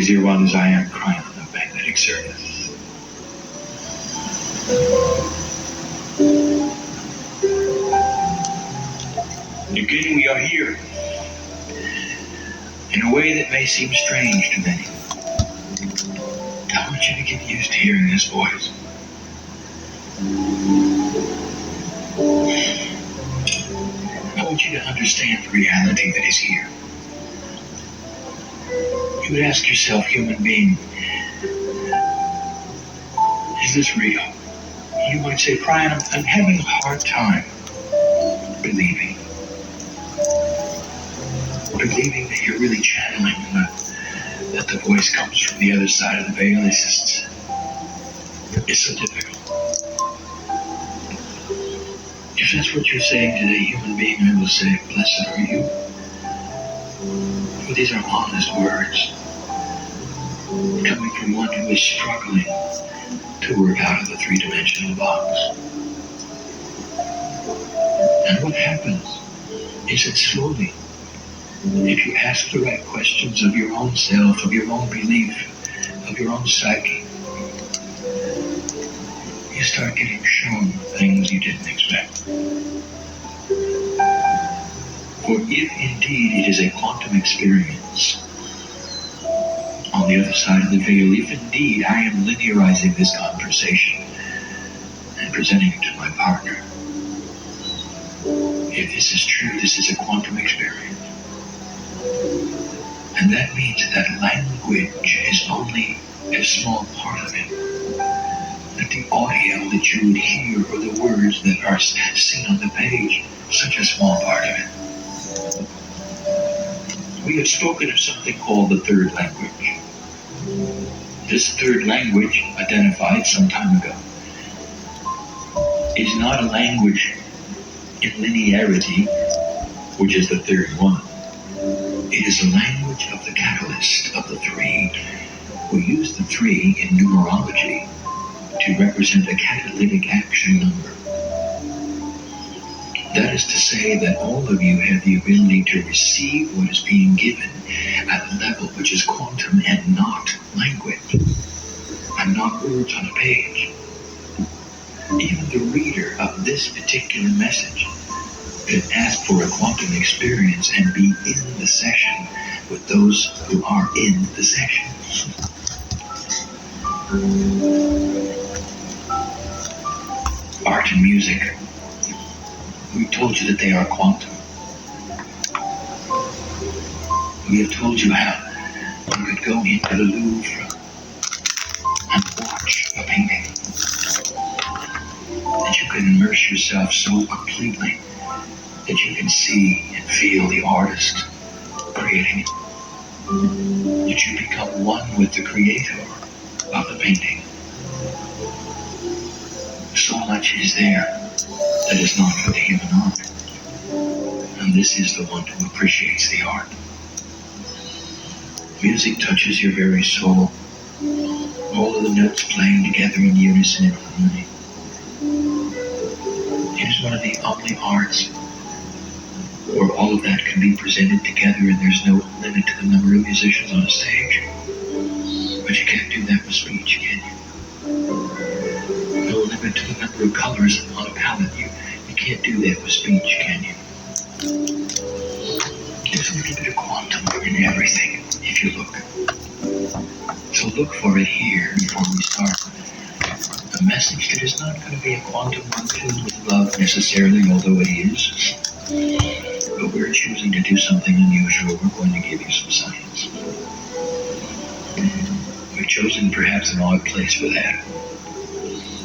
dear one, as I am Kryon of magnetic service. Again, we are here in a way that may seem strange to many. I want you to get used to hearing this voice. I want you to understand the reality that is here. You would ask yourself, human being, is this real? You might say, Kryon, I'm having a hard time believing that you're really channeling that the voice comes from the other side of the veil. It's so difficult. If that's what you're saying today, human being, I will say, blessed are you. For these are honest words coming from one who is struggling to work out of the three-dimensional box. And what happens is that slowly, if you ask the right questions of your own self, of your own belief, of your own psyche, you start getting shown things you didn't expect. For if indeed it is a quantum experience on the other side of the veil, if indeed I am linearizing this conversation and presenting it to my partner, if this is true, this is a quantum experience. And that means that language is only a small part of it. That the audio that you would hear or the words that are seen on the page, such a small part of it. We have spoken of something called the third language. This third language, identified some time ago, is not a language in linearity, which is the third one. It is a language of the catalyst of the three. We use the three in numerology to represent a catalytic action number. That is to say that all of you have the ability to receive what is being given at a level which is quantum and not language, and not words on a page. Even the reader of this particular message could ask for a quantum experience and be in the session with those who are in the session. Art and music. We told you that they are quantum. We have told you how you could go into the Louvre and watch a painting. That you can immerse yourself so completely that you can see and feel the artist creating it. That you become one with the creator of the painting. So much is there that is not for the human eye. And this is the one who appreciates the art. Music touches your very soul. All of the notes playing together in unison and harmony. It is one of the only arts where all of that can be presented together and there's no limit to the number of musicians on a stage. But you can't do that with speech, can you? No limit to the number of colors on a palette. You can't do that with speech, can you? There's a little bit of quantum in everything, if you look. So look for it here before we start. A message that is not going to be a quantum one filled with love necessarily, although it is. But we're choosing to do something unusual. We're going to give you some science. We've chosen perhaps an odd place for that.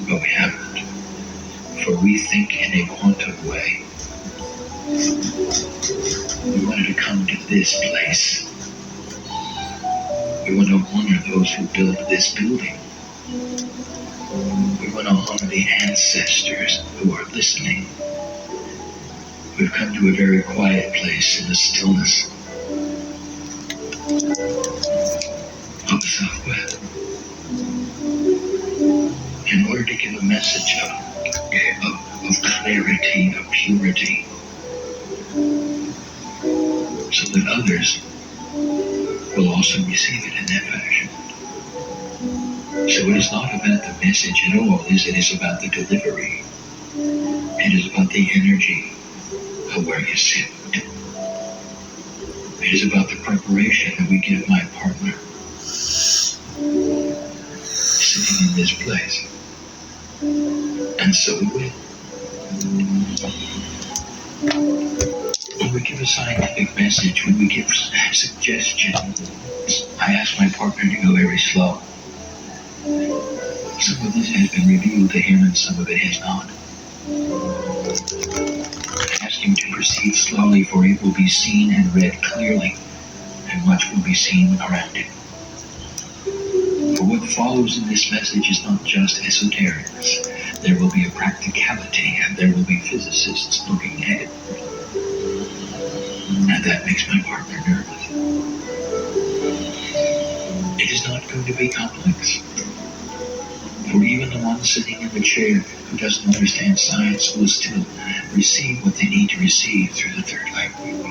But we haven't. For we think in a quantum way. We wanted to come to this place. We want to honor those who built this building. We want to honor the ancestors who are listening. We've come to a very quiet place in the stillness of the Southwest in order to give a message of clarity, of purity, so that others will also receive it in that fashion. So it is not about the message at all, it is about the delivery. It is about the energy of where you sit. It is about the preparation that we give my partner sitting in this place. And so we will. When we give a scientific message, when we give suggestions, I ask my partner to go very slow. Some of this has been revealed to him and some of it has not. I ask him to proceed slowly, for it will be seen and read clearly, and much will be seen around it. For what follows in this message is not just esoterics. There will be a practicality, and there will be physicists looking at it. And that makes my partner nervous. It is not going to be complex. For even the one sitting in the chair who doesn't understand science will still receive what they need to receive through the third language.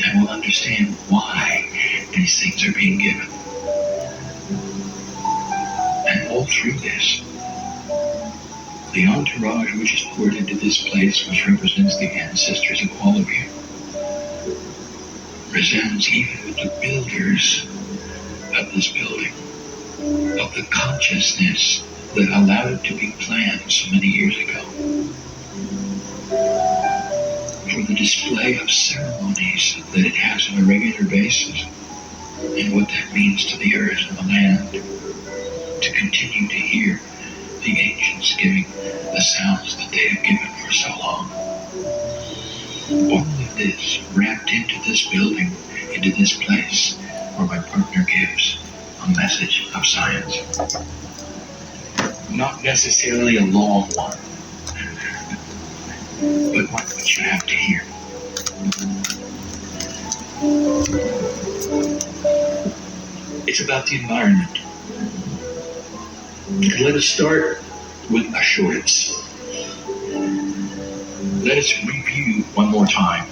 And will understand why these things are being given. And all through this, the entourage which is poured into this place, which represents the ancestors of all of you, resounds even with the builders of this building, of the consciousness that allowed it to be planned so many years ago. For the display of ceremonies that it has on a regular basis, and what that means to the earth and the land, to continue to hear the ancients giving the sounds that they have given for so long. All of this wrapped into this building, into this place where my partner gives a message of science. Not necessarily a long one, but one which you have to hear. It's about the environment. Let us start with assurance. Let us review one more time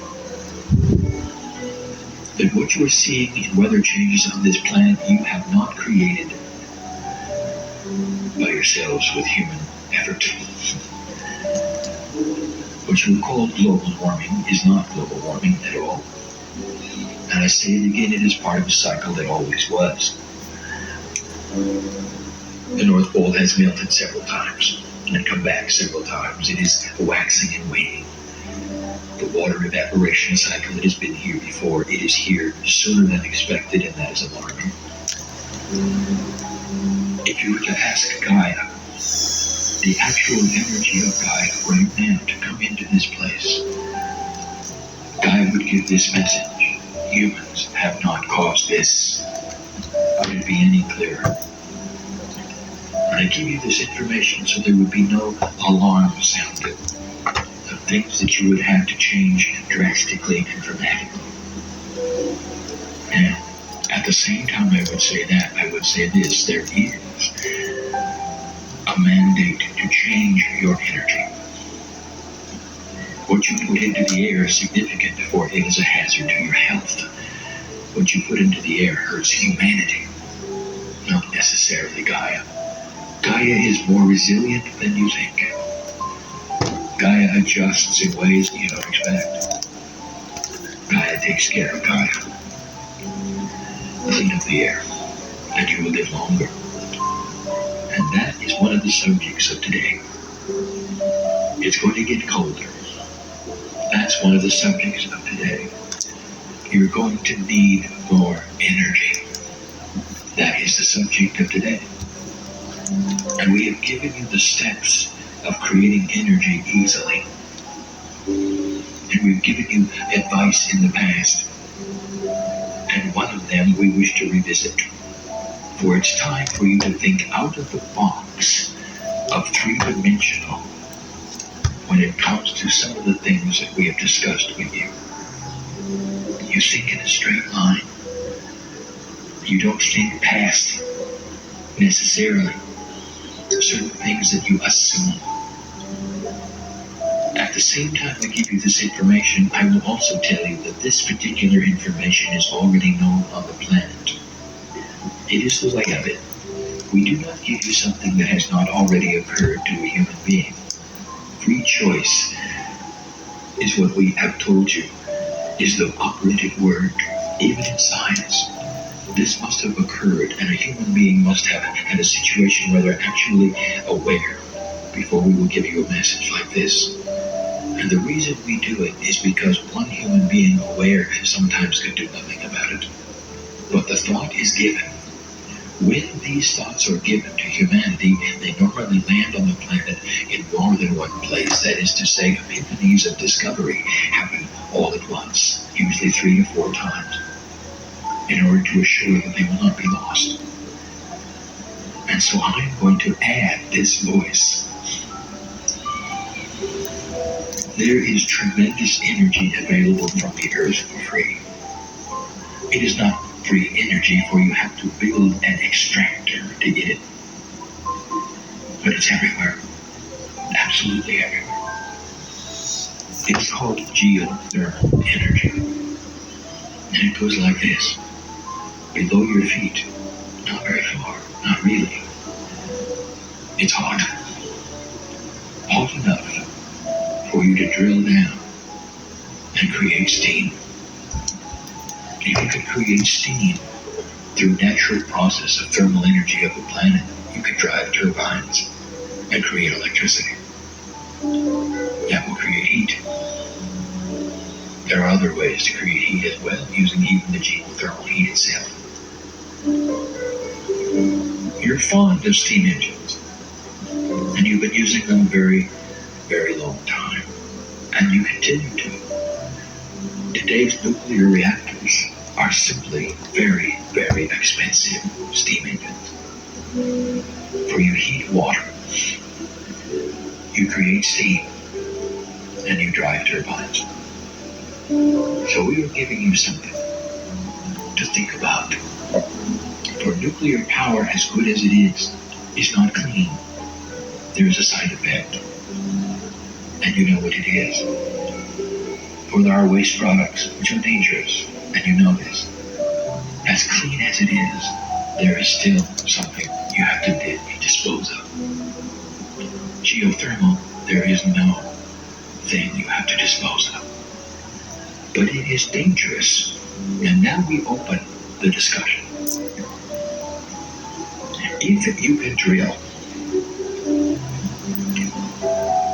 that what you are seeing in weather changes on this planet you have not created by yourselves with human effort. What you call global warming is not global warming at all. And I say it again, it is part of a cycle that always was. The North Pole has melted several times and come back several times. It is waxing and waning. The water evaporation cycle that has been here before, it is here sooner than expected, and that is alarming. If you were to ask Gaia, the actual energy of Gaia right now to come into this place, Gaia would give this message. Humans have not caused this. Would it be any clearer? And I give you this information so there would be no alarm sounded of things that you would have to change drastically and dramatically. Now, at the same time I would say that, I would say this: there is a mandate to change your energy. What you put into the air is significant, for it is a hazard to your health. What you put into the air hurts humanity, not necessarily Gaia. Gaia is more resilient than you think. Gaia adjusts in ways you don't expect. Gaia takes care of Gaia. Clean up the air, and you will live longer. And that is one of the subjects of today. It's going to get colder. That's one of the subjects of today. You're going to need more energy. That is the subject of today. And we have given you the steps of creating energy easily. And we've given you advice in the past. And one of them we wish to revisit. For it's time for you to think out of the box of three-dimensional when it comes to some of the things that we have discussed with you. You think in a straight line. You don't think past, necessarily, certain things that you assume. And At the same time I give you this information, I will also tell you that this particular information is already known on the planet. It is the way of it. We do not give you something that has not already occurred to a human being. Free choice is what we have told you is the operative word, even in science. This must have occurred, and a human being must have had a situation where they're actually aware before we will give you a message like this. And the reason we do it is because one human being aware sometimes can do nothing about it. But the thought is given. When these thoughts are given to humanity, they normally land on the planet in more than one place. That is to say, epiphanies of discovery happen all at once, usually 3 to 4 times, in order to assure that they will not be lost. And so I'm going to add this voice. There is tremendous energy available from the earth for free. It is not free energy, for you have to build an extractor to get it. But it's everywhere. Absolutely everywhere. It's called geothermal energy. And it goes like this. Below your feet, not very far, not really. It's hot. Hot enough for you to drill down and create steam. If you can create steam through natural process of thermal energy of the planet, you can drive turbines and create electricity. That will create heat. There are other ways to create heat as well, using even the geothermal heat itself. You're fond of steam engines, and you've been using them very, very long time, and you continue to. Today's nuclear reactors are simply very, very expensive steam engines. For you heat water, you create steam, and you drive turbines. So we are giving you something to think about. For nuclear power, as good as it is not clean. There is a side effect, and you know what it is. For there are waste products which are dangerous, and you know this. As clean as it is, there is still something you have to dispose of. Geothermal, there is no thing you have to dispose of. But it is dangerous, and now we open the discussion. If you can drill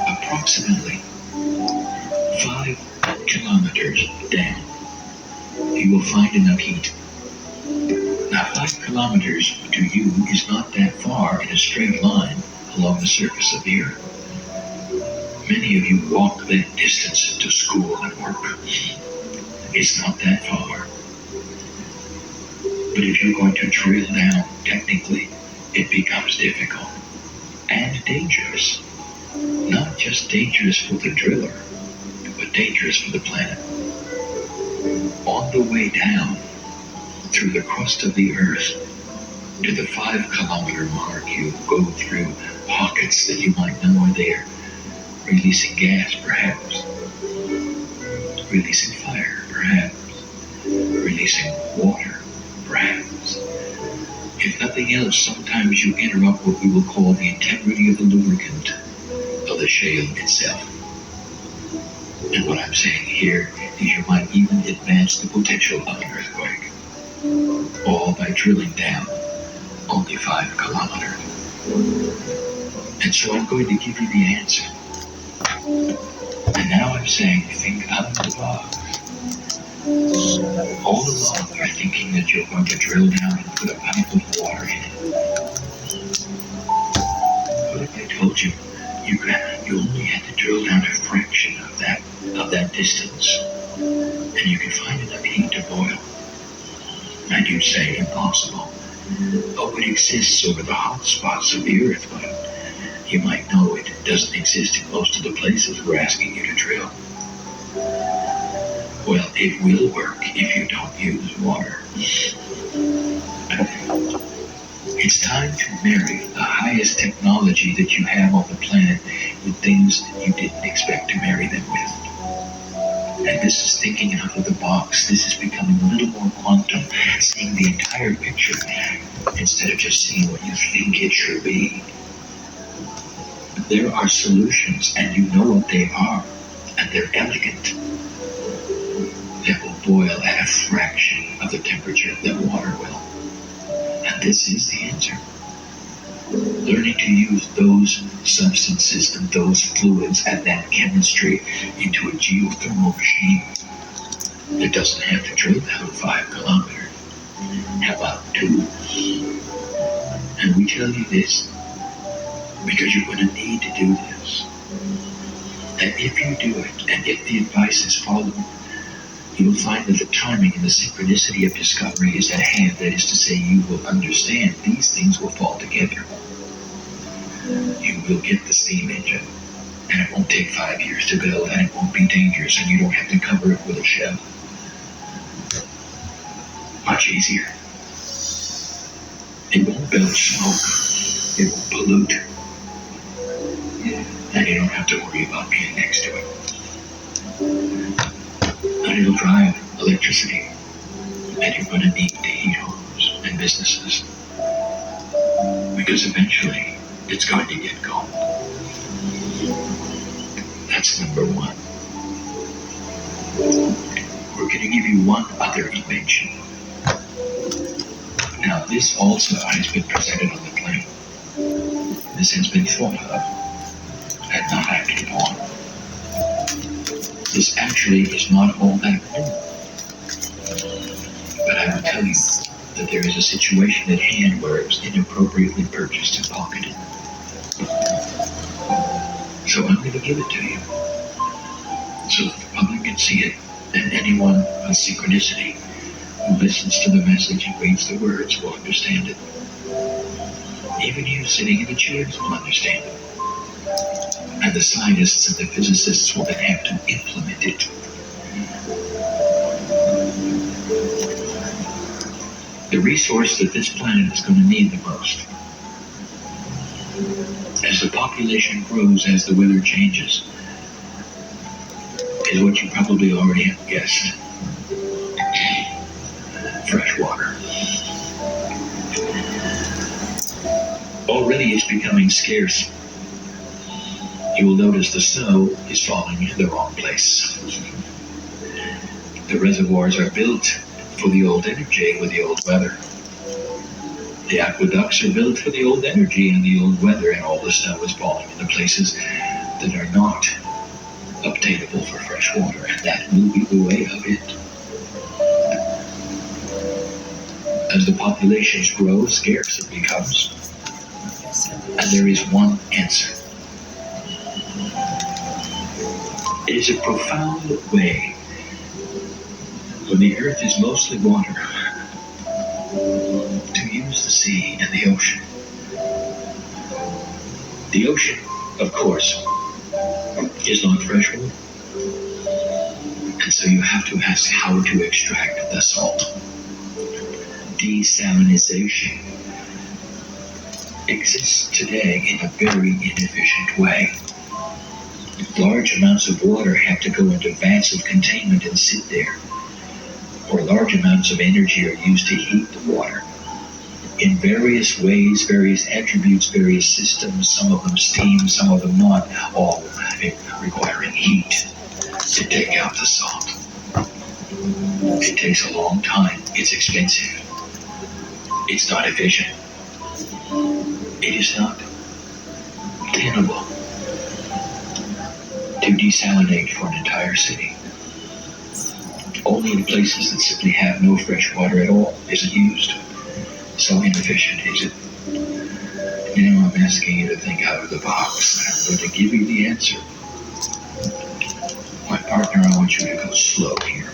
approximately 5 kilometers down, you will find enough heat. Now 5 kilometers to you is not that far in a straight line along the surface of the earth. Many of you walk that distance to school and work. It's not that far. But if you're going to drill down, technically, it becomes difficult and dangerous. Not just dangerous for the driller, but dangerous for the planet. On the way down, through the crust of the earth, to the 5 kilometer mark, you go through pockets that you might know are there, releasing gas perhaps, releasing fire perhaps, releasing water perhaps. If nothing else, sometimes you interrupt what we will call the integrity of the lubricant of the shale itself. And what I'm saying here is you might even advance the potential of an earthquake, all by drilling down only 5 kilometers. And so I'm going to give you the answer. And now I'm saying, think out of the box. All along, you're thinking that you're going to drill down and put a pipe of water in it. What if I told you you only had to drill down a fraction of that distance, and you could find enough heat to boil? And you'd say, impossible. Oh, it exists over the hot spots of the earth, but you might know it doesn't exist in most of the places we're asking you to drill. Well, it will work if you don't use water. It's time to marry the highest technology that you have on the planet with things you didn't expect to marry them with. And this is thinking out of the box. This is becoming a little more quantum, seeing the entire picture instead of just seeing what you think it should be. There are solutions, and you know what they are, and they're elegant. That will boil at a fraction of the temperature that water will. And this is the answer. Learning to use those substances and those fluids and that chemistry into a geothermal machine that doesn't have to drill down 5 kilometers. How about 2? And we tell you this because you're going to need to do this. And if you do it, and if the advice is followed, you will find that the timing and the synchronicity of discovery is at hand. That is to say, you will understand these things will fall together. You will get the steam engine, and it won't take 5 years to build, and it won't be dangerous, and you don't have to cover it with a shell. Much easier. It won't belch smoke. It won't pollute. And you don't have to worry about being next to it. And it'll drive electricity. And you're going to need to heat homes and businesses. Because eventually, it's going to get cold. That's number 1. We're going to give you one other invention. Now, this also has been presented on the plane. This has been thought of and not acted upon. This actually is not all that new. But I will tell you that there is a situation at hand where it was inappropriately purchased and pocketed. So I'm going to give it to you, so that the public can see it, and anyone with synchronicity who listens to the message and reads the words will understand it. Even you sitting in the chairs will understand it. And the scientists and the physicists will then have to implement it. The resource that this planet is going to need the most, as the population grows, as the weather changes, is what you probably already have guessed. Fresh water. Already it's becoming scarce. You will notice the snow is falling in the wrong place. The reservoirs are built for the old energy with the old weather. The aqueducts are built for the old energy and the old weather, and all the snow is falling in the places that are not obtainable for fresh water, and that will be the way of it. As the populations grow, scarce it becomes. And there is one answer. It is a profound way, when the earth is mostly water, to use the sea and the ocean. The ocean, of course, is not fresh water. And so you have to ask how to extract the salt. Desalinization exists today in a very inefficient way. Large amounts of water have to go into vats of containment and sit there. Or large amounts of energy are used to heat the water. In various ways, various attributes, various systems, some of them steam, some of them not, all requiring heat to take out the salt. It takes a long time. It's expensive. It's not efficient. It is not tenable to desalinate for an entire city. Only in places that simply have no fresh water at all is it used. So inefficient is it. You know, I'm asking you to think out of the box, and I'm going to give you the answer. My partner, I want you to go slow here.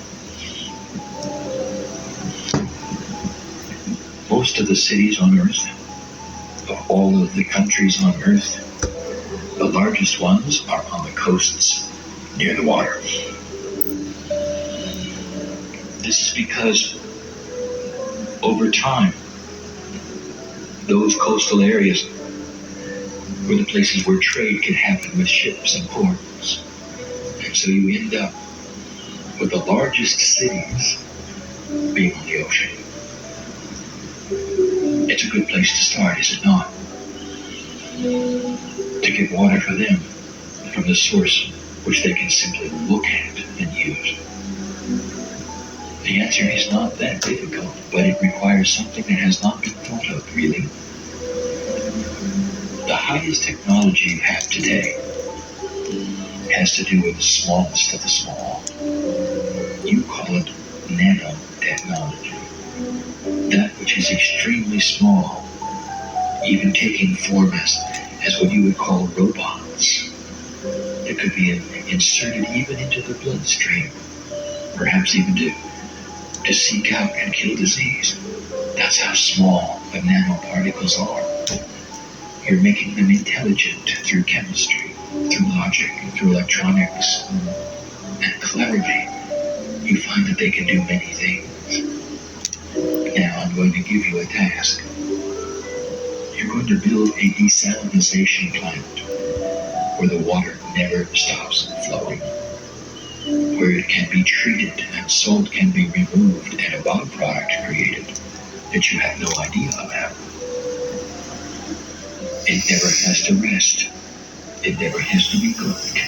Most of the cities on Earth, of all of the countries on Earth, the largest ones are on the coasts near the water. This is because over time, Those coastal areas were the places where trade could happen with ships and ports. And so you end up with the largest cities being on the ocean. It's a good place to start, is it not? To get water for them from the source which they can simply look at and use. The answer is not that difficult, but it requires something that has not been thought of, really. The highest technology you have today has to do with the smallest of the small. You call it nanotechnology. That which is extremely small, even taking form as what you would call robots, that could be inserted even into the bloodstream, perhaps even to seek out and kill disease. That's how small the nanoparticles are. You're making them intelligent through chemistry, through logic, through electronics, and cleverly, you find that they can do many things. Now I'm going to give you a task. You're going to build a desalinization plant where the water never stops flowing, where it can be treated and salt can be removed and a byproduct created that you have no idea about. It never has to rest. It never has to be cooked.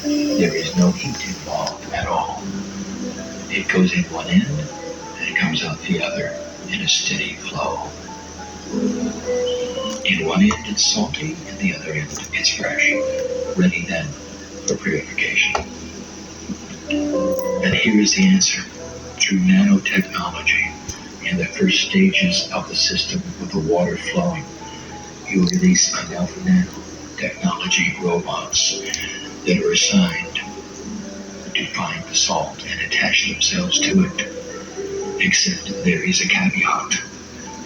There is no heat involved at all. It goes in one end and it comes out the other in a steady flow. In one end it's salty, and the other end it's fresh, ready then for purification. And here is the answer. Through nanotechnology, in the first stages of the system with the water flowing, you release enough nanotechnology robots that are assigned to find the salt and attach themselves to it. Except there is a caveat,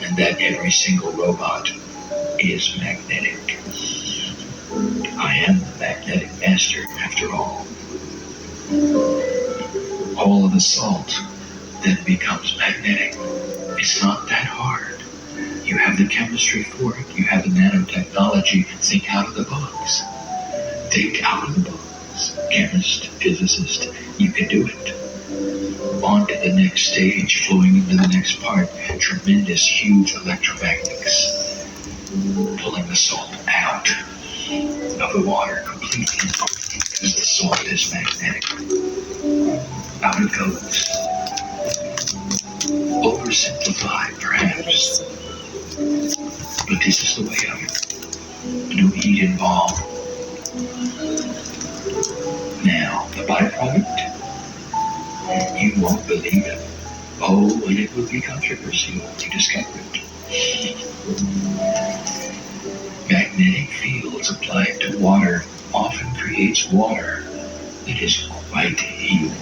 and that every single robot is magnetic. I am the magnetic master, after all. All of the salt then becomes magnetic. It's not that hard. You have the chemistry for it. You have the nanotechnology. Think out of the box. Think out of the box. Chemist, physicist, you can do it. On to the next stage, flowing into the next part. Tremendous, huge electromagnets. Pulling the salt out of the water completely because the salt is magnetic. Out it goes. Oversimplified, perhaps. But this is the way of it. No heat involved. Now, the byproduct? You won't believe it. Oh, and it will be controversial when you discover it. Magnetic fields applied to water often creates water that is quite healing.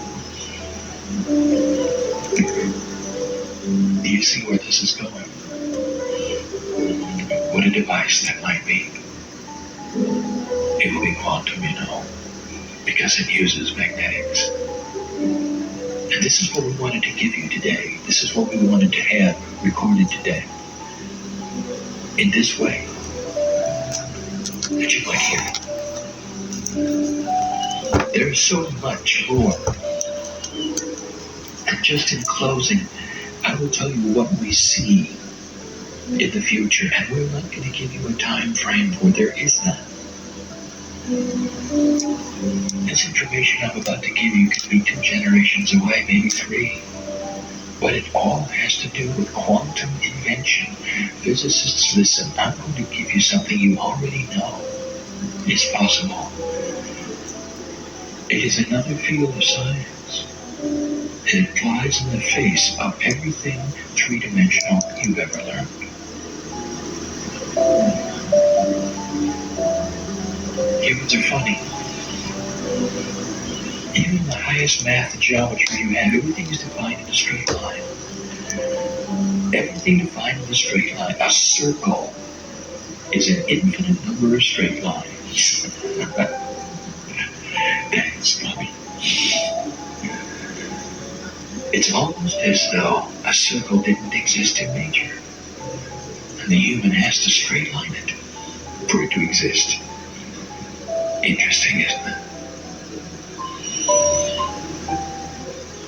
Do you see where this is going? What a device that might be. It will be quantum, because it uses magnetics. And this is what we wanted to give you today. This is what we wanted to have recorded today. In this way, that you might hear it. There is so much more. And just in closing, I will tell you what we see in the future, and we're not going to give you a time frame for there is none. This information I'm about to give you could be 2 generations away, maybe 3. But it all has to do with quantum invention. Physicists, listen, I'm going to give you something you already know is possible. It is another field of science. It flies in the face of everything 3-dimensional you've ever learned. Humans are funny. Even the highest math and geometry you have, everything is defined in a straight line. Everything defined in a straight line. A circle is an infinite number of straight lines. That's funny. It's almost as though a circle didn't exist in nature. And the human has to straight line it for it to exist. Interesting, isn't it?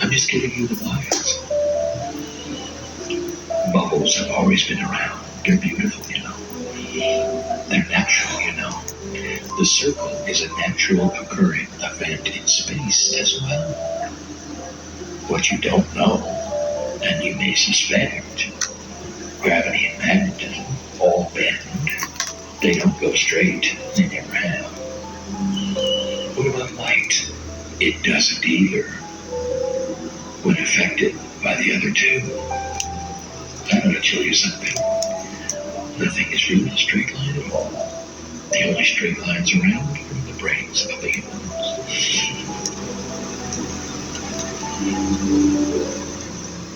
I'm just giving you the bias. Bubbles have always been around. They're beautiful, you know. They're natural, you know. The circle is a natural occurring event in space as well. What you don't know, and you may suspect, gravity and magnetism all bend. They don't go straight. They never have. What about light? It doesn't either. When affected by the other two. I'm going to tell you something. Nothing is really a straight line at all. The only straight lines around are the brains of the humans.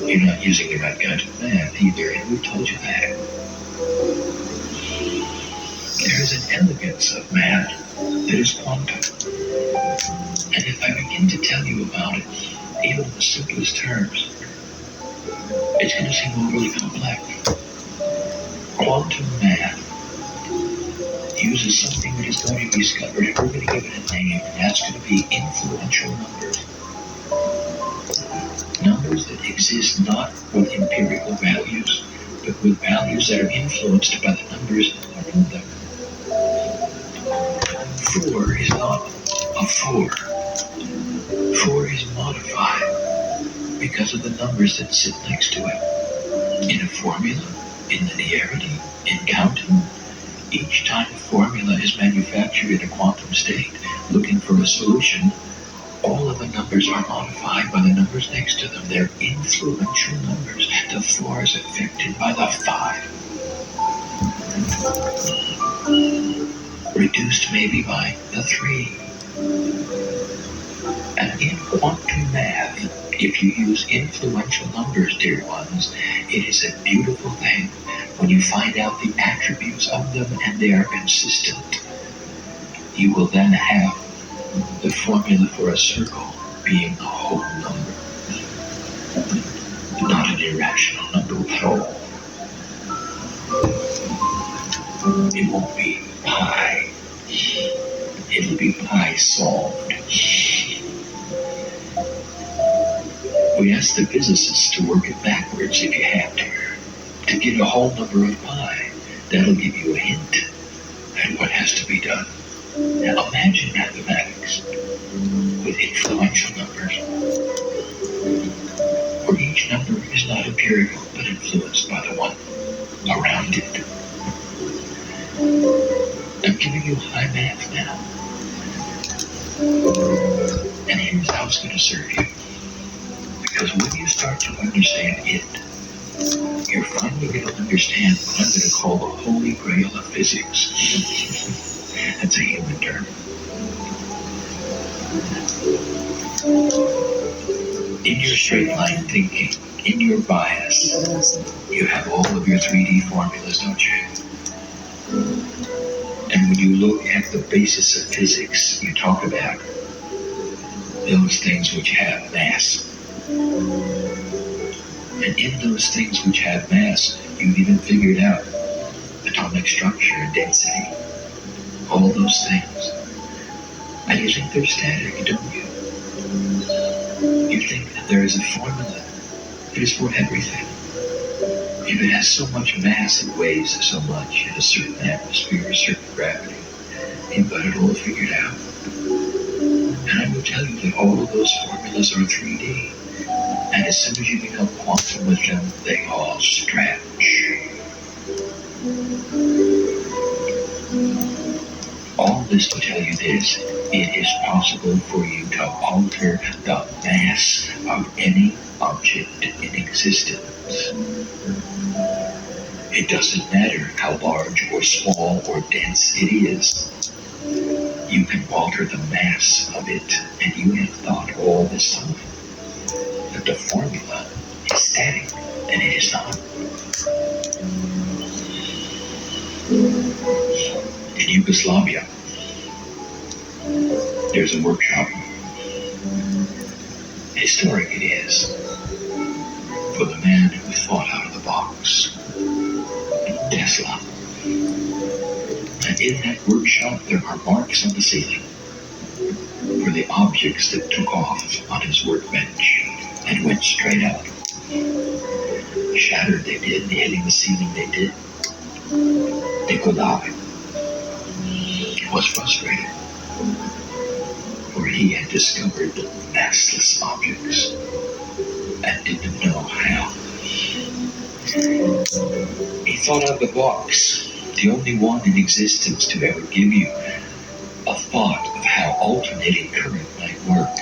You're not using the right kind of math either, and we told you that. There is an elegance of math that is quantum. And if I begin to tell you about it, even in the simplest terms, it's going to seem overly complex. Quantum math uses something that is going to be discovered, and we're going to give it a name, and that's going to be influential numbers. Numbers that exist not with empirical values, but with values that are influenced by the numbers around them. 4 is not a 4. 4 is modified because of the numbers that sit next to it. In a formula, in linearity, in counting, each time a formula is manufactured in a quantum state, looking for a solution, all of the numbers are modified by the numbers next to them. They're influential numbers. The 4 is affected by the 5. Reduced maybe by the 3. And in quantum math, if you use influential numbers, dear ones, it is a beautiful thing when you find out the attributes of them and they are consistent. You will then have the formula for a circle being a whole number, not an irrational number at all. It won't be pi. It'll be pi solved. We asked the physicists to work it backwards if you have to get a whole number of pi. That'll give you a hint at what has to be done. Now imagine mathematics with influential numbers, where each number is not empirical but influenced by the one around it. I'm giving you high math now. And here's how it's going to serve you. Because when you start to understand it, you're finally going to understand what I'm going to call the holy grail of physics. That's a human term. In your straight line thinking, in your bias, you have all of your 3D formulas, don't you? And when you look at the basis of physics, you talk about those things which have mass. And in those things which have mass, you've even figured out atomic structure and density. All those things. And you think they're static, don't you? You think that there is a formula that is for everything. If it has so much mass, it weighs so much in a certain atmosphere, a certain gravity. You've got it all figured out. And I will tell you that all of those formulas are 3D. And as soon as you become quantum with them, they all stretch. All this to tell you this, it is possible for you to alter the mass of any object in existence. It doesn't matter how large or small or dense it is. You can alter the mass of it, and you have thought all this time that the formula is static, and it is not. In Yugoslavia, there's a workshop. Historic it is, for the man who thought out of the box. Tesla. And in that workshop, there are marks on the ceiling for the objects that took off on his workbench and went straight out. Shattered they did, hitting the ceiling they did. Nikolai was frustrated, for he had discovered massless objects and didn't know how. He thought out the box, the only one in existence to ever give you a thought of how alternating current might work.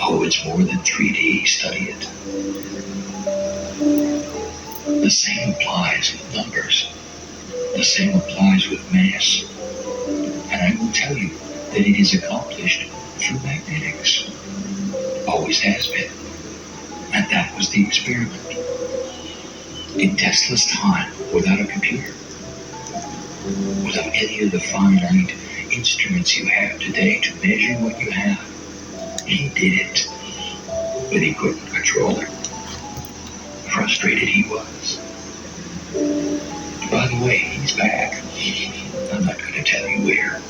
Oh, it's more than 3D, study it. The same applies with numbers. The same applies with mass. And I will tell you that it is accomplished through magnetics. Always has been. And that was the experiment. In Tesla's time, without a computer, without any of the finite instruments you have today to measure what you have, he did it, but he couldn't control it. Frustrated he was. By the way, he's back. I'm not going to tell you where.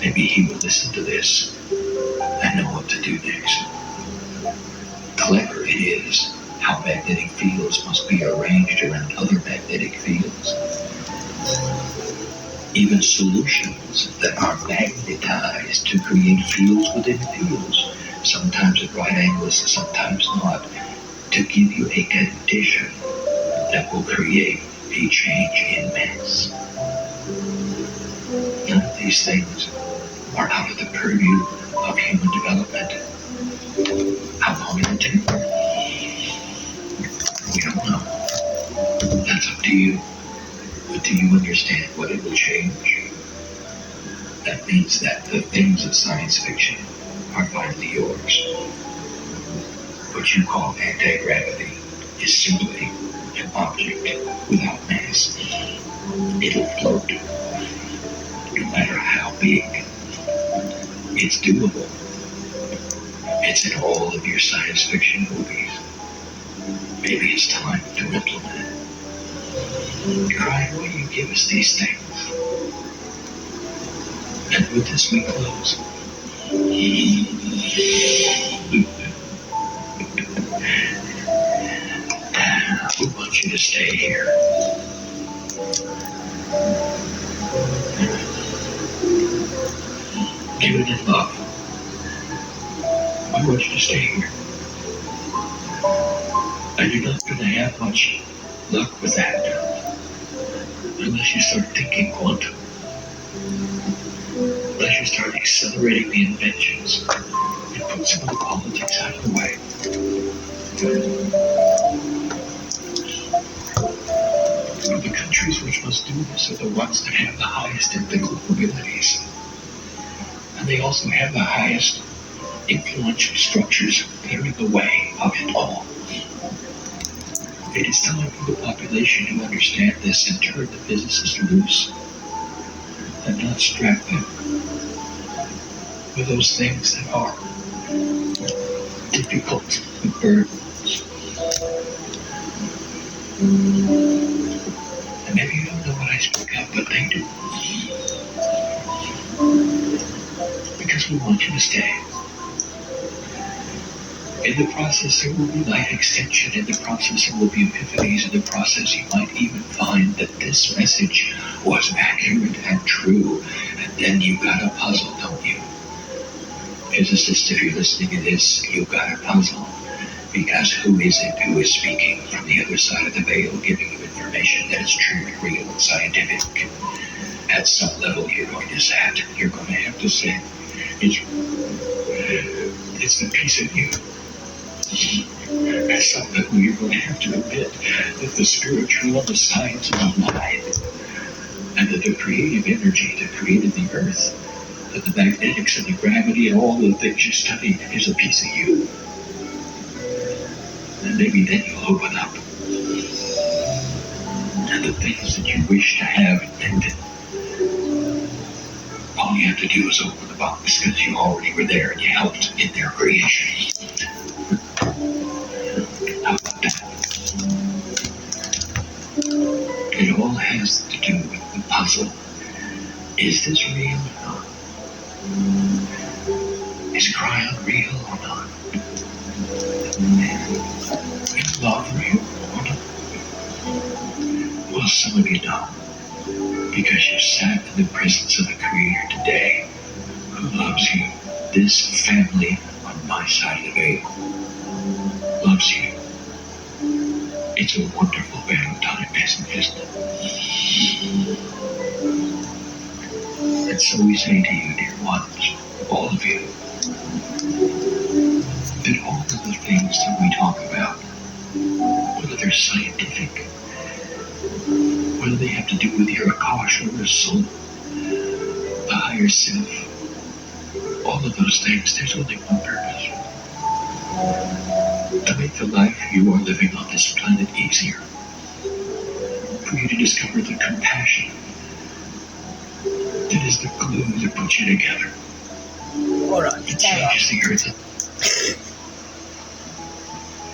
Maybe he will listen to this and know what to do next. Clever it is how magnetic fields must be arranged around other magnetic fields. Even solutions that are magnetized to create fields within fields, sometimes at right angles, sometimes not, to give you a condition that will create a change in mass. None of these things are out of the purview of human development. How long it'll take? We don't know. That's up to you. But do you understand what it will change? That means that the things of science fiction are finally yours. What you call anti-gravity is simply an object without mass. It'll float, no matter how big. It's doable. It's in all of your science fiction movies. Maybe it's time to implement it. Kryon, will you give us these things? And with this we close. We want you to stay here. Give it in love. I want you to stay here. And you're not going to have much luck with that unless you start thinking quantum. Unless you start accelerating the inventions and put some of the politics out of the way. The countries which must do this are the ones that have the highest ethical abilities. And they also have the highest influential structures that are in the way of it all. It is time for the population to understand this and turn the physicists loose and not strap them with those things that are difficult and burdens. And maybe you don't know what I speak of, but they do. Because we want you to stay. In the process, there will be light extension. In the process, there will be epiphanies. In the process, you might even find that this message was accurate and true. And then you got a puzzle, don't you? Physicists, if you're listening to this, you got a puzzle. Because who is it who is speaking from the other side of the veil, giving you information that is true and real and scientific? At some level, you're going to have to say, it's the piece of you. At some level, you're going to have to admit that the spiritual and the science is alive, and that the creative energy that created the earth, that the magnetics and the gravity and all the things you studied is a piece of you. And maybe then you'll open up, and the things that you wish to have invented, all you have to do is open the box, because you already were there and you helped in their creation. How about that? all has to do with the puzzle. Is this real or not? Is Kryon real or not? Is love real or not? Well, some of you know, because you sat in the presence of the Creator today, who loves you. This family on my side of the veil loves you. It's a wonderful Valentine, isn't it? And so we say to you, dear ones, all of you, that all of the things that we talk about, whether they're scientific, whether they have to do with your Akasha or soul, the higher self, all of those things, there's only one purpose. To make the life you are living on this planet easier. For you to discover the compassion that is the glue that puts you together. Hold on. It changes the earth.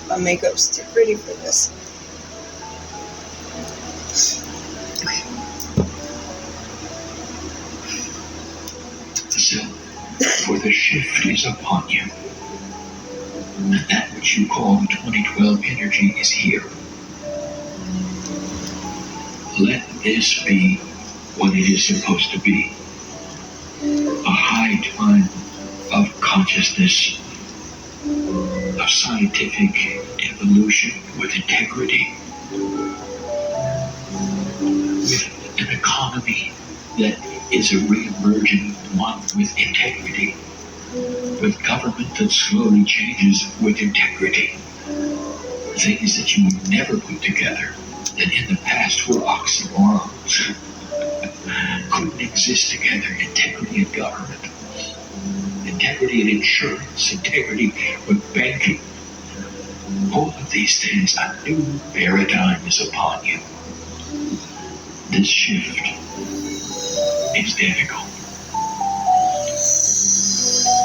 My makeup's too pretty for this. So, for the shift is upon you. And that which you call the 2012 energy is here. Let this be what it is supposed to be. A high time of consciousness, of scientific evolution with integrity, with an economy that is a re-emergent one with integrity, with government that slowly changes with integrity. Things that you would never put together, that in the past were oxymorons, couldn't exist together. Integrity in government, integrity in insurance, integrity with banking. All of these things, a new paradigm is upon you. This shift is difficult.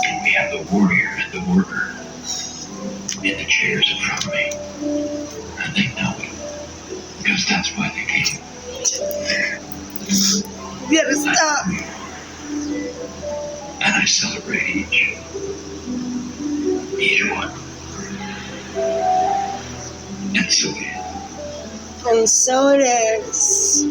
And we have the warrior and the worker in the chairs in front of me. And they know it. Because that's why they came. You gotta stop. And I celebrate each one. And so it is. And so it is.